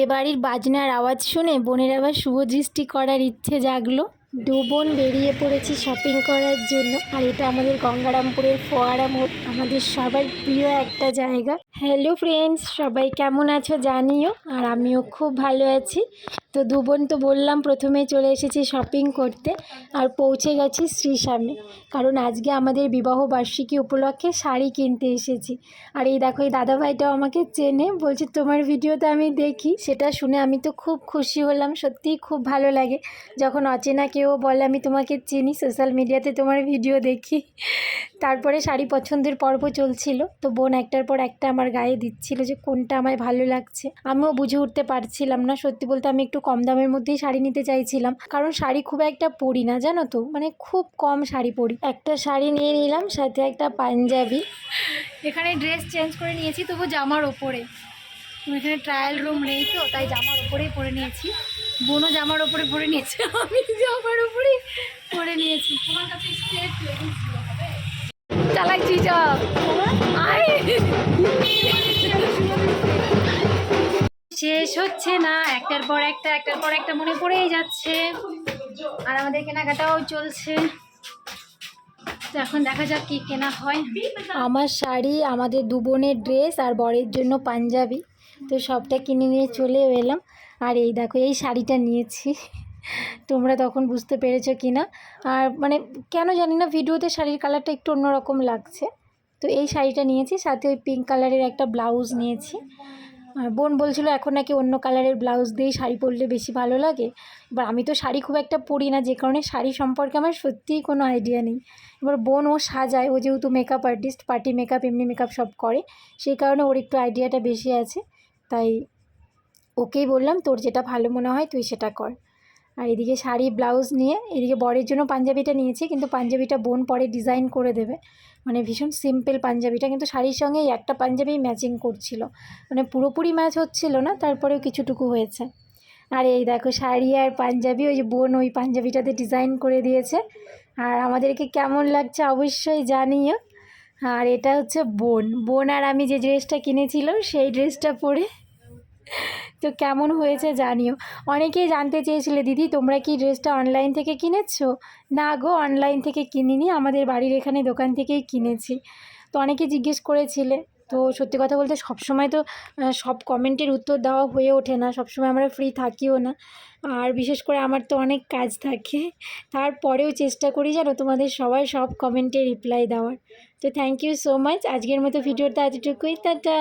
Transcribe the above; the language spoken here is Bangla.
বিয়েবাড়ির বাজনার আওয়াজ শুনে বোনের আবার শুভদৃষ্টি করার ইচ্ছে জাগলো। দু বোন বেরিয়ে পড়েছি শপিং করার জন্য। আর এটা আমাদের গঙ্গারামপুরের ফোয়ারা মোড়, আমাদের সবার প্রিয় একটা জায়গা। হ্যালো ফ্রেন্ডস, সবাই কেমন আছো জানিও। আর আমিও খুব ভালো আছি। তো দু বোন তো বললাম প্রথমে চলে এসেছি শপিং করতে, আর পৌঁছে গেছি শ্রীশামে, কারণ আজকে আমাদের বিবাহ বার্ষিকী উপলক্ষে শাড়ি কিনতে এসেছি। আর এই দেখো, এই দাদাভাইটাও আমাকে চেনে, বলছে তোমার ভিডিও তো আমি দেখি। সেটা শুনে আমি তো খুব খুশি হলাম, সত্যিই খুব ভালো লাগে যখন অচেনা কেউ বলে আমি তোমাকে চিনি, সোশ্যাল মিডিয়াতে তোমার ভিডিও দেখি। তারপরে শাড়ি পছন্দের পর্ব চলছিল, তো বোন একটার পর একটা আমার গায়ে দিচ্ছিল যে কোনটা আমায় ভালো লাগছে। আমিও বুঝে উঠতে পারছিলাম না। সত্যি বলতে আমি একটু কম দামের মধ্যেই শাড়ি নিতে চাইছিলাম, কারণ শাড়ি খুব একটা পরি না জানো তো, মানে খুব কম শাড়ি পরি। একটা শাড়ি নিয়ে নিলাম, সাথে একটা পাঞ্জাবি। এখানে ড্রেস চেঞ্জ করে নিয়েছি, তবু জামার ওপরে। এখানে ট্রায়াল রুম নেই তো, তাই জামার ওপরেই পরে নিয়েছি। বোনও জামার ওপরে পরে নিয়েছে, আমি জামার ওপরেই পরে নিয়েছি। চালাচ্ছি সব শেষ হচ্ছে না, একটার পর একটা মনে পড়েই যাচ্ছে। আর আমাদের কেনাকাটাও চলছে, তো এখন দেখা যাক কি কেনা হয়। আমার শাড়ি, আমাদের দু বোনের ড্রেস, আর বরের জন্য পাঞ্জাবি, তো সবটা কিনে নিয়ে চলে এলাম। আর এই দেখো, এই শাড়িটা নিয়েছি, তোমরা তখন বুঝতে পেরেছো কি না। আর মানে কেন জানি না, ভিডিওতে শাড়ির কালারটা একটু অন্যরকম লাগছে, তো এই শাড়িটা নিয়েছি। সাথে ওই পিঙ্ক কালারের একটা ব্লাউজ নিয়েছি। বোন বলছিল এখন নাকি অন্য কালারের ব্লাউজ দিয়েই শাড়ি পরলে বেশি ভালো লাগে। এবার আমি তো শাড়ি খুব একটা পরি না, যে কারণে শাড়ি সম্পর্কে আমার সত্যিই কোনো আইডিয়া নেই। এবার বোন ও সাজায়, ও যেহেতু মেকআপ আর্টিস্ট, পার্টি মেকআপ এমনি মেকআপ সব করে, সেই কারণে ওর একটু আইডিয়াটা বেশি আছে। তাই ওকেই বললাম তোর যেটা ভালো মনে হয় তুই সেটা কর। আর এদিকে শাড়ি ব্লাউজ নিয়ে এদিকে বরের জন্য পাঞ্জাবিটা নিয়েছি, কিন্তু পাঞ্জাবিটা বোন পরে ডিজাইন করে দেবে। মানে ভীষণ সিম্পল পাঞ্জাবিটা, কিন্তু শাড়ির সঙ্গে এই একটা পাঞ্জাবি ম্যাচিং করছিল, মানে পুরোপুরি ম্যাচ হচ্ছিল না, তারপরেও কিছুটুকু হয়েছে। আর এই দেখো শাড়ি আর পাঞ্জাবি, ওই যে বোন ওই পাঞ্জাবিটাতে ডিজাইন করে দিয়েছে। আর আমাদেরকে কেমন লাগছে অবশ্যই জানিও। আর এটা হচ্ছে বোন আর আমি যে ড্রেসটা কিনেছিলাম সেই ড্রেসটা পরে, তো কেমন হয়েছে জানিও। অনেকেই জানতে চেয়েছিলে দিদি তোমরা কি ড্রেসটা অনলাইন থেকে কিনেছো? না গো, অনলাইন থেকে কিনিনি, আমাদের বাড়ির এখানে দোকান থেকেই কিনেছি। তো অনেকে জিজ্ঞেস করেছিলে, তো সত্যি কথা বলতে সবসময় তো সব কমেন্টের উত্তর দেওয়া হয়ে ওঠে না, সবসময় আমরা ফ্রি থাকিও না। আর বিশেষ করে আমার তো অনেক কাজ থাকে, তারপরেও চেষ্টা করি জানো তোমাদের সবার সব কমেন্টে রিপ্লাই দেওয়ার। তো থ্যাংক ইউ সো মাচ। আজকের মতো ভিডিওটা এতটুকুই, টাটা।